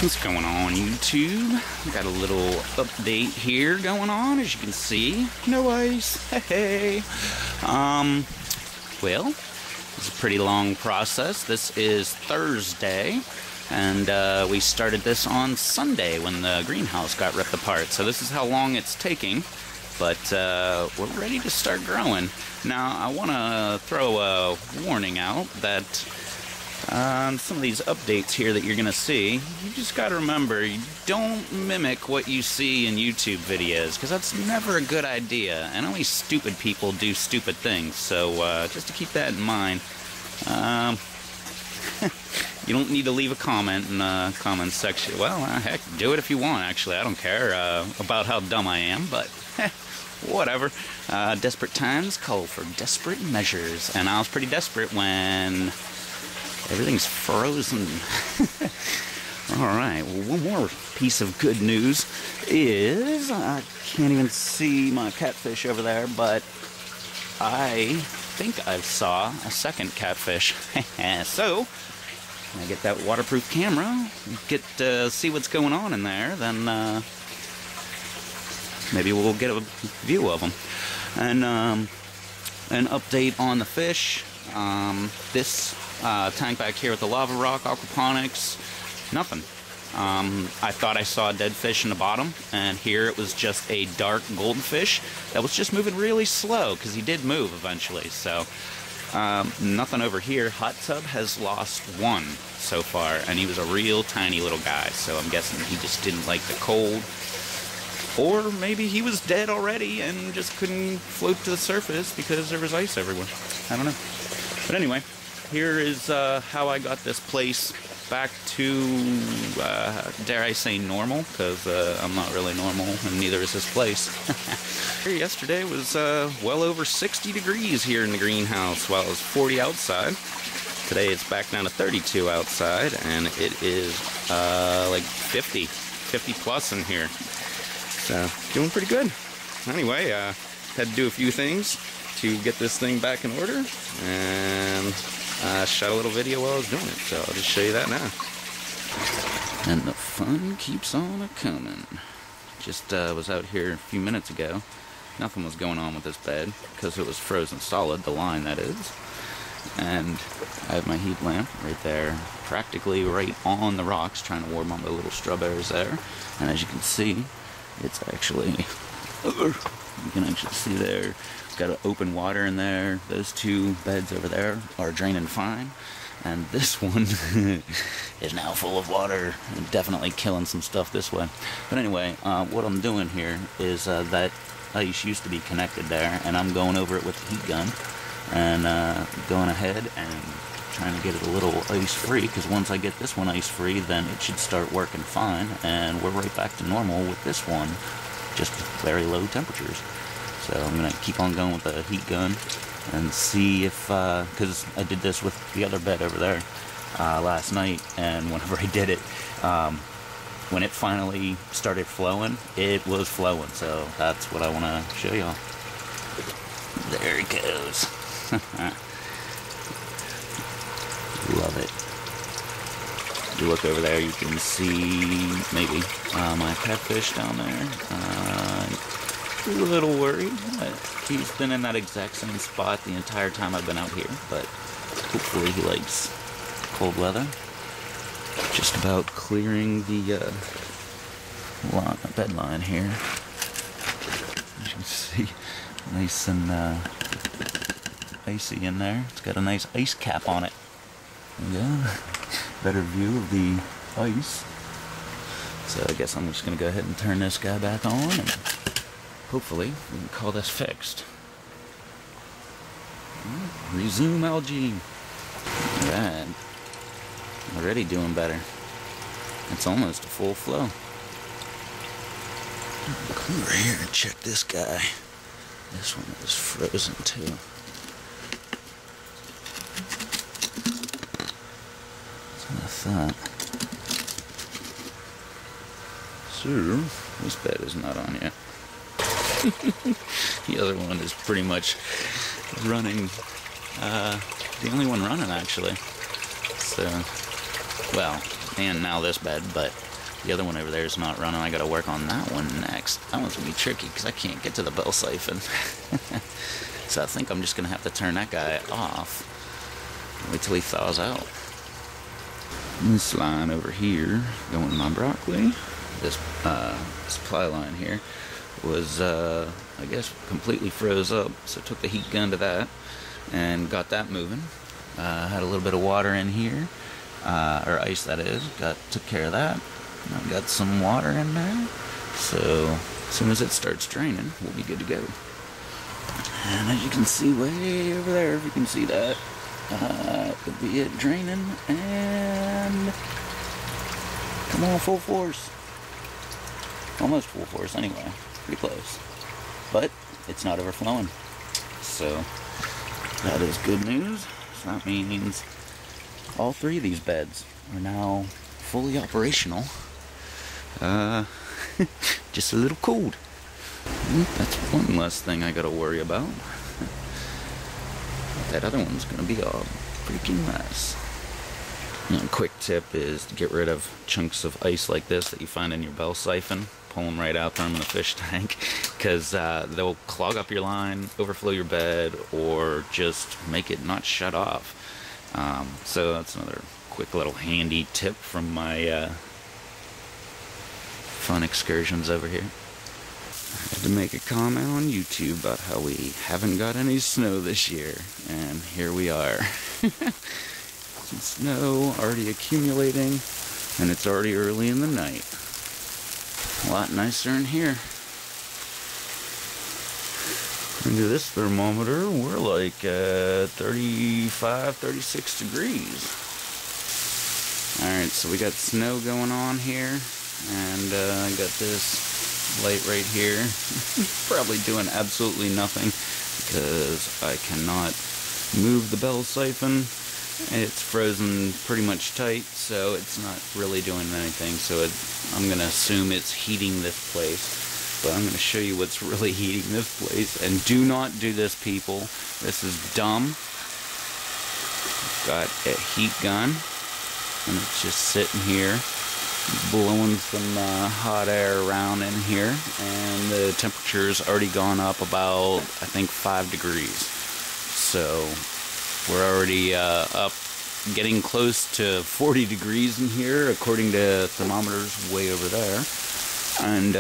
What's going on, YouTube? Got a little update here going on, as you can see. No ice. Hey. Well, it's a pretty long process. This is Thursday, and we started this on Sunday when the greenhouse got ripped apart. So this is how long it's taking, but we're ready to start growing. Now, I want to throw a warning out that some of these updates here that you're going to see, you just got to remember, you don't mimic what you see in YouTube videos, because that's never a good idea, and only stupid people do stupid things, so just to keep that in mind. You don't need to leave a comment in the comment section. Well, heck, do it if you want, actually. I don't care about how dumb I am, but whatever. Desperate times call for desperate measures, and I was pretty desperate when everything's frozen. Alright, well, one more piece of good news is, I can't even see my catfish over there, but I think I saw a second catfish. So, when I get that waterproof camera, get to see what's going on in there, then maybe we'll get a view of them. And an update on the fish. This tank back here with the lava rock, aquaponics, nothing. I thought I saw a dead fish in the bottom, and here it was just a dark goldfish that was just moving really slow, because he did move eventually. So nothing over here. Hot tub has lost one so far, and he was a real tiny little guy, so I'm guessing he just didn't like the cold, or maybe he was dead already and just couldn't float to the surface because there was ice everywhere. I don't know. But anyway, here is how I got this place back to, dare I say, normal, because I'm not really normal, and neither is this place. Yesterday was well over 60 degrees here in the greenhouse, while it was 40 outside. Today it's back down to 32 outside, and it is like 50 plus in here. So, doing pretty good. Anyway, had to do a few things to get this thing back in order, and I shot a little video while I was doing it, so I'll just show you that now. And the fun keeps on a-coming. Just was out here a few minutes ago. Nothing was going on with this bed, because it was frozen solid, the line that is. And I have my heat lamp right there, practically right on the rocks, trying to warm up the little strawberries there. And as you can see, it's actually, you can actually see there, it's got open water in there. Those two beds over there are draining fine, and this one is now full of water and definitely killing some stuff this way. But anyway, what I'm doing here is that ice used to be connected there, and I'm going over it with the heat gun and going ahead and trying to get it a little ice free, because once I get this one ice free, then it should start working fine, and we're right back to normal with this one, just very low temperatures. So I'm gonna keep on going with the heat gun and see if, because I did this with the other bed over there last night, and whenever I did it, when it finally started flowing, it was flowing. So that's what I want to show y'all. There it goes. Love it. If you look over there, you can see maybe my catfish down there. A little worried, but he's been in that exact same spot the entire time I've been out here, but hopefully he likes cold weather. Just about clearing the bed line here. As you can see, nice and icy in there. It's got a nice ice cap on it. There you go. Better view of the ice. So I guess I'm just going to go ahead and turn this guy back on, and hopefully we can call this fixed. Resume algae. Alright. Already doing better. It's almost a full flow. Come over here and check this guy. This one is frozen too. That's what I thought. So, this bed is not on yet. The other one is pretty much running, the only one running actually. So, well, and now this bed, but The other one over there is not running. I got to work on that one next. That one's going to be tricky because I can't get to the bell siphon. So I think I'm just going to have to turn that guy off. Wait till he thaws out. This line over here, going my broccoli, this supply line here, was, I guess, completely froze up. So I took the heat gun to that and got that moving. Had a little bit of water in here, or ice that is. Took care of that. I've got some water in there. So as soon as it starts draining, we'll be good to go. And as you can see way over there, if you can see that, it'll be it draining, and come on, full force. Almost full force anyway, pretty close. But it's not overflowing. So that is good news. So that means all three of these beds are now fully operational. Just a little cold. That's one less thing I gotta worry about. That other one's gonna be a freaking mess. You know, quick tip is to get rid of chunks of ice like this that you find in your bell siphon. Pull them right out, throw them in the fish tank, because they'll clog up your line, overflow your bed, or just make it not shut off. So that's another quick little handy tip from my fun excursions over here. I had to make a comment on YouTube about how we haven't got any snow this year, and here we are. Some snow already accumulating, and it's already early in the night. A lot nicer in here. Into this thermometer, we're like 35, 36 degrees. Alright, so we got snow going on here, and I got this light right here. Probably doing absolutely nothing because I cannot move the bell siphon. It's frozen pretty much tight, so it's not really doing anything. So I'm going to assume it's heating this place. But I'm going to show you what's really heating this place. And do not do this, people. This is dumb. Got a heat gun, and it's just sitting here, blowing some hot air around in here, and the temperature's already gone up about, I think, 5 degrees. So we're already up, getting close to 40 degrees in here, according to thermometers way over there. And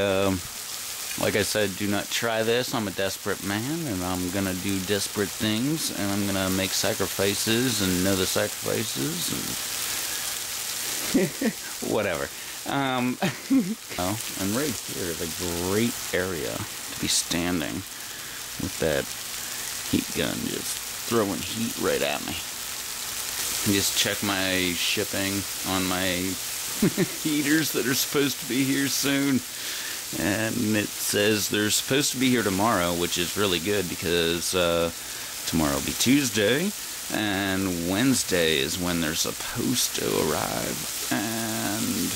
like I said, do not try this. I'm a desperate man, and I'm gonna do desperate things, and I'm gonna make sacrifices and know the sacrifices and whatever. Oh, and right here is a great area to be standing with that heat gun just throwing heat right at me. Just check my shipping on my heaters that are supposed to be here soon, and it says they're supposed to be here tomorrow, which is really good because tomorrow will be Tuesday, and Wednesday is when they're supposed to arrive, and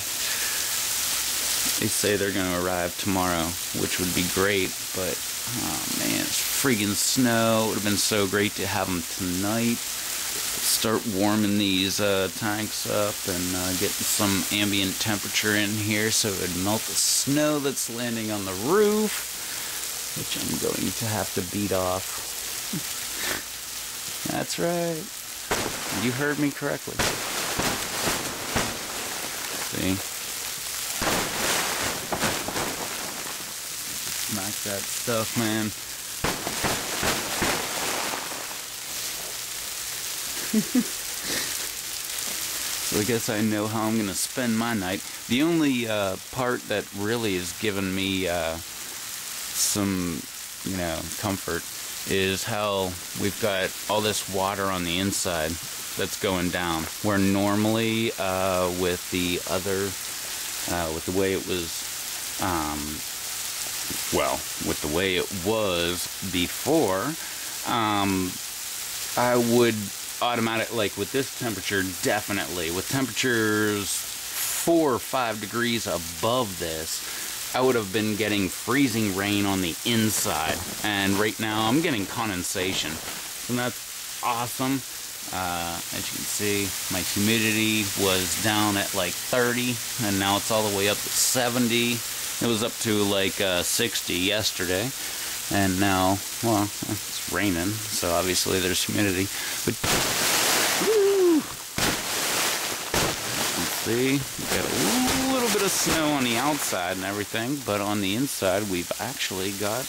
they say they're going to arrive tomorrow, which would be great, but oh man, it's freaking snow. It would have been so great to have them tonight. Start warming these tanks up and getting some ambient temperature in here so it would melt the snow that's landing on the roof, which I'm going to have to beat off. That's right. You heard me correctly. See? Smack that stuff, man. So I guess I know how I'm going to spend my night. The only part that really has given me some, comfort is how we've got all this water on the inside that's going down. Where normally with the other, with the way it was, with the way it was before, I would automatic, like with this temperature, definitely with temperatures 4 or 5 degrees above this, I would have been getting freezing rain on the inside, and right now I'm getting condensation, so that's awesome. As you can see, my humidity was down at like 30, and now it's all the way up to 70. It was up to like 60 yesterday, and now, well, it's raining, so obviously there's humidity. But woo! Let's see, we got a little bit of snow on the outside and everything, but on the inside we've actually got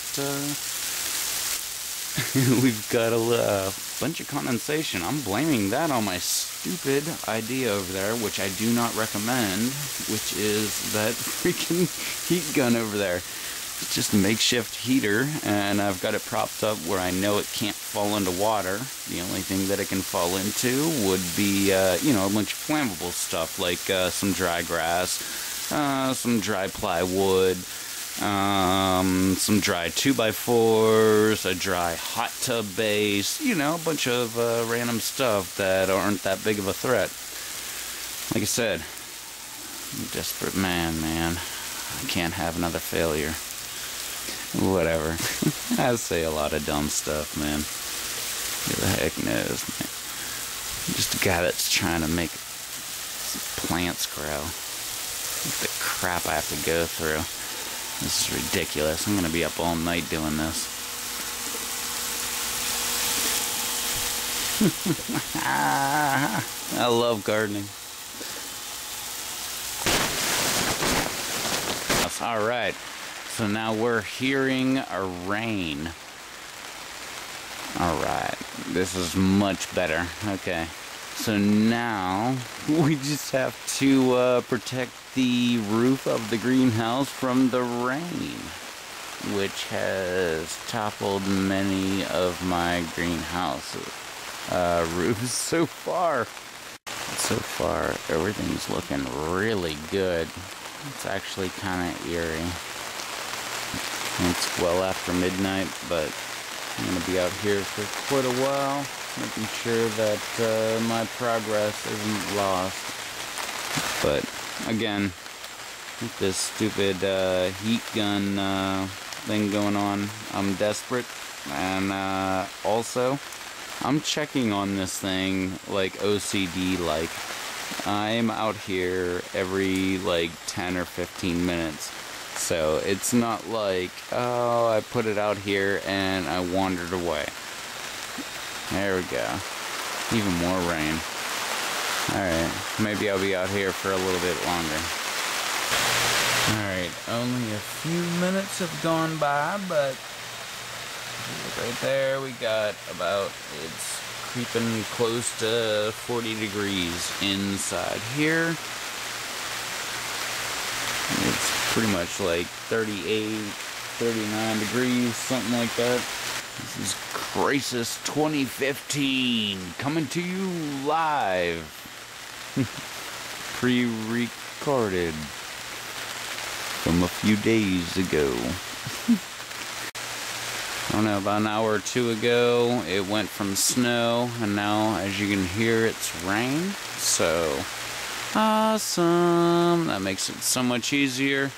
we've got a bunch of condensation. I'm blaming that on my stupid idea over there, which I do not recommend, which is that freaking heat gun over there. It's just a makeshift heater, and I've got it propped up where I know it can't fall into water. The only thing that it can fall into would be, you know, a bunch of flammable stuff, like some dry grass, some dry plywood, some dry 2x4s, a dry hot tub base, you know, a bunch of random stuff that aren't that big of a threat. Like I said, I'm a desperate man. I can't have another failure. Whatever. I say a lot of dumb stuff, man. Who the heck knows, man? I'm just a guy that's trying to make some plants grow. What the crap I have to go through. This is ridiculous. I'm going to be up all night doing this. I love gardening. Alright, so now we're hearing a rain. Alright, this is much better. Okay, so now we just have to protect the roof of the greenhouse from the rain, which has toppled many of my greenhouse roofs so far. So far, everything's looking really good. It's actually kind of eerie. It's well after midnight, but I'm going to be out here for quite a while, making sure that my progress isn't lost. But again, with this stupid heat gun thing going on, I'm desperate, and also I'm checking on this thing like OCD like. I'm out here every like 10 or 15 minutes, so it's not like, oh, I put it out here and I wandered away. There we go. Even more rain. Alright, maybe I'll be out here for a little bit longer. Alright, only a few minutes have gone by, but right there we got about, it's creeping close to 40 degrees inside here. It's pretty much like 38, 39 degrees, something like that. This is Crisis 2015, coming to you live. Pre-recorded from a few days ago. I don't know, about an hour or two ago, it went from snow, and now, as you can hear, it's rain. So, awesome! That makes it so much easier.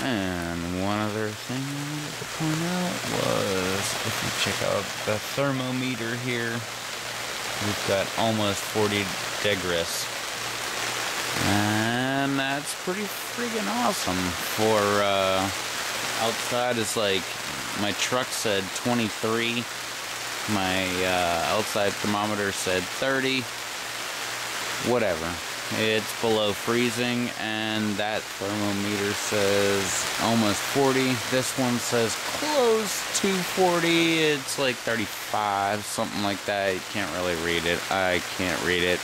And one other thing I wanted to point out was, if you check out the thermometer here, we've got almost 40 degrees. And that's pretty freaking awesome for, outside is like, my truck said 23, my outside thermometer said 30, whatever. It's below freezing, and that thermometer says almost 40. This one says close to 40. It's like 35, something like that. You can't really read it. I can't read it.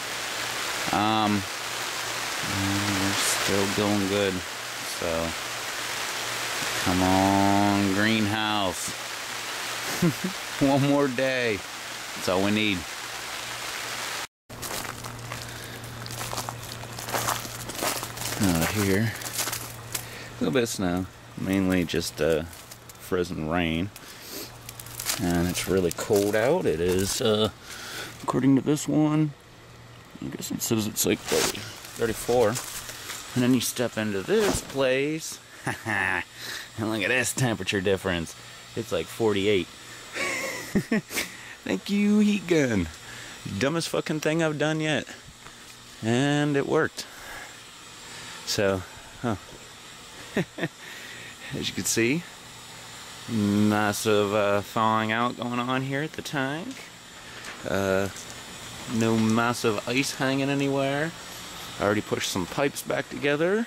We're still going good, so come on, greenhouse. One more day. That's all we need. Out here, a little bit of snow, mainly just frozen rain, and it's really cold out. It is, according to this one, I guess it says it's like 34, and then you step into this place, and look at this temperature difference. It's like 48. Thank you, heat gun. Dumbest fucking thing I've done yet. And it worked. So, as you can see, massive thawing out going on here at the tank. No massive ice hanging anywhere. I already pushed some pipes back together.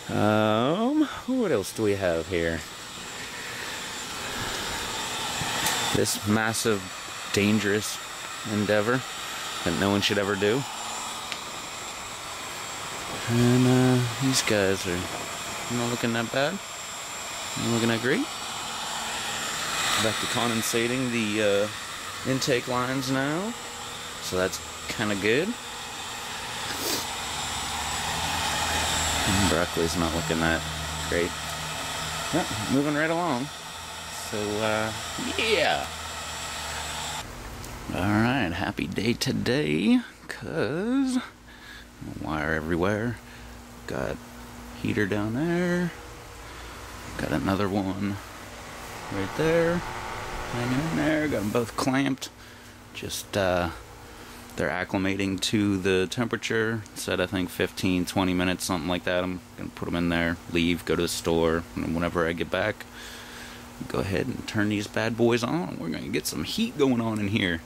What else do we have here? This massive, dangerous endeavor that no one should ever do. And these guys are not looking that bad. Not looking that great. Back to condensating the intake lines now, so that's kind of good. And broccoli's not looking that great. Yep, moving right along. So yeah. Alright, happy day today, cause wire everywhere. Got heater down there. Got another one right there. Hanging in there. Got them both clamped. Just they're acclimating to the temperature. Said I think 15-20 minutes, something like that. I'm gonna put them in there, leave, go to the store, and whenever I get back, go ahead and turn these bad boys on. We're gonna get some heat going on in here,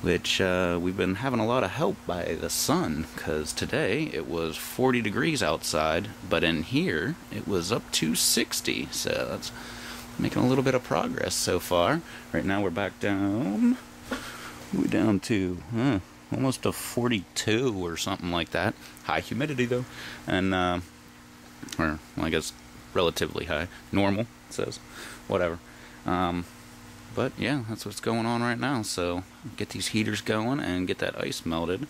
which we've been having a lot of help by the sun, because today it was 40 degrees outside, but in here it was up to 60, so that's making a little bit of progress so far. Right now we're back down, we're down to almost to 42 or something like that. High humidity though, and or well, I guess relatively high, normal it says, whatever. But yeah, that's what's going on right now. So get these heaters going and get that ice melted.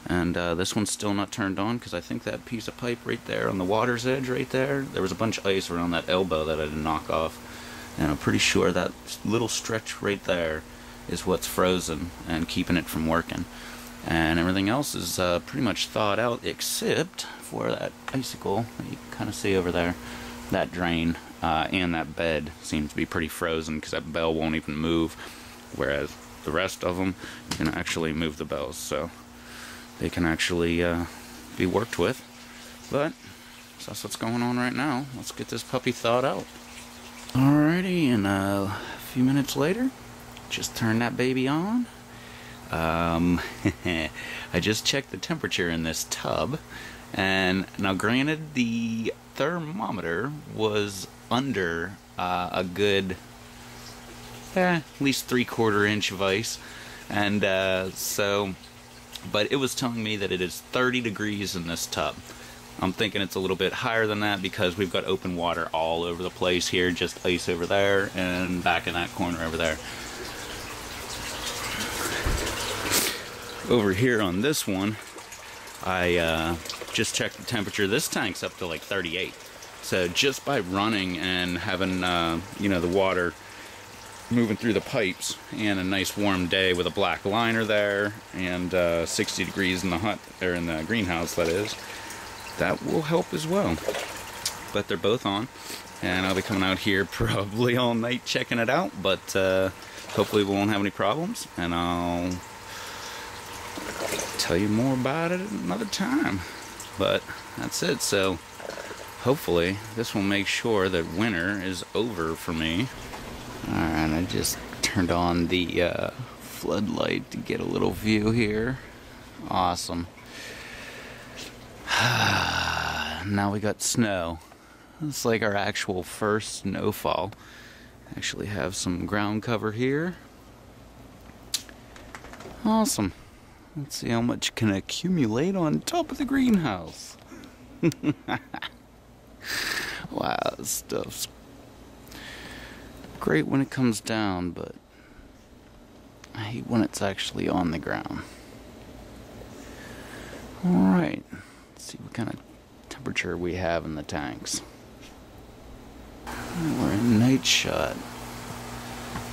And this one's still not turned on because I think that piece of pipe right there on the water's edge right there, there was a bunch of ice around that elbow that I didn't knock off. And I'm pretty sure that little stretch right there is what's frozen and keeping it from working. And everything else is pretty much thawed out except for that icicle that you can kind of see over there. That drain and that bed seems to be pretty frozen because that bell won't even move, whereas the rest of them you can actually move the bells, so they can actually be worked with. But so that's what's going on right now. Let's get this puppy thawed out. Alrighty, and a few minutes later, just turn that baby on. I just checked the temperature in this tub, and now granted the thermometer was under a good at least 3/4 inch of ice, and so but it was telling me that it is 30 degrees in this tub. I'm thinking it's a little bit higher than that because we've got open water all over the place here, just ice over there and back in that corner over there. Over here on this one, I just checked the temperature. This tank's up to like 38. So just by running and having you know, the water moving through the pipes and a nice warm day with a black liner there and 60 degrees in the hut, or in the greenhouse that is, that will help as well. But they're both on, and I'll be coming out here probably all night checking it out, but hopefully we won't have any problems, and I'll tell you more about it another time. But that's it. So hopefully this will make sure that winter is over for me. Alright, I just turned on the floodlight to get a little view here. Awesome. Now we got snow. It's like our actual first snowfall. Actually have some ground cover here. Awesome. Let's see how much can accumulate on top of the greenhouse. Wow, this stuff's great when it comes down, but I hate when it's actually on the ground. Alright, let's see what kind of temperature we have in the tanks. We're in night shot.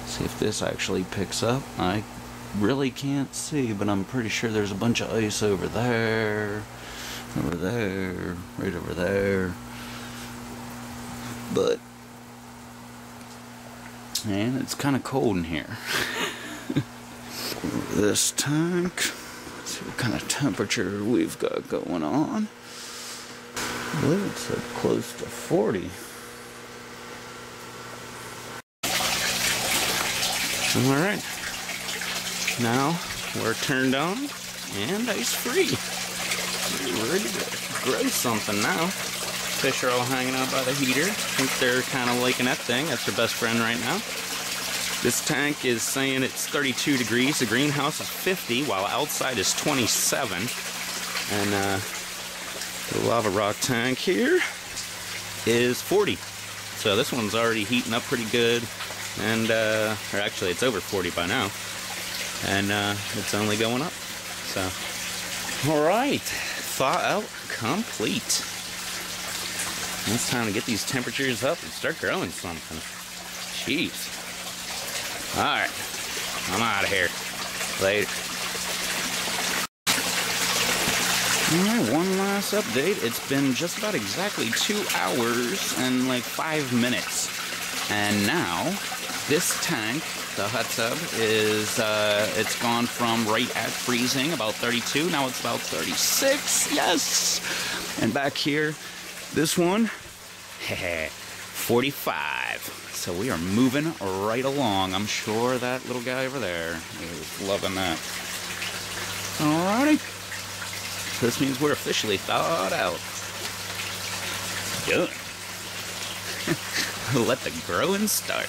See if this actually picks up. I really can't see, but I'm pretty sure there's a bunch of ice over there, right over there. But man, it's kind of cold in here. this tank. See what kind of temperature we've got going on. I believe it's close to 40. Alright. Now we're turned on and ice free. We're ready to grow something now. Fish are all hanging out by the heater. I think they're kind of liking that thing. That's their best friend right now. This tank is saying it's 32 degrees. The greenhouse is 50, while outside is 27. And the lava rock tank here is 40. So this one's already heating up pretty good. And, or actually it's over 40 by now. And it's only going up. So, alright. Thaw out complete. It's time to get these temperatures up and start growing something. Jeez. Alright. I'm out of here. Later. Alright, one last update. It's been just about exactly 2 hours and like 5 minutes. And now, this tank, the hot tub, is, it's gone from right at freezing, about 32, now it's about 36, yes! And back here, this one, 45. So we are moving right along. I'm sure that little guy over there is loving that. Alrighty. This means we're officially thawed out. Good. Let the growing start.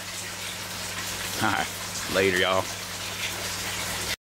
Alright, later y'all.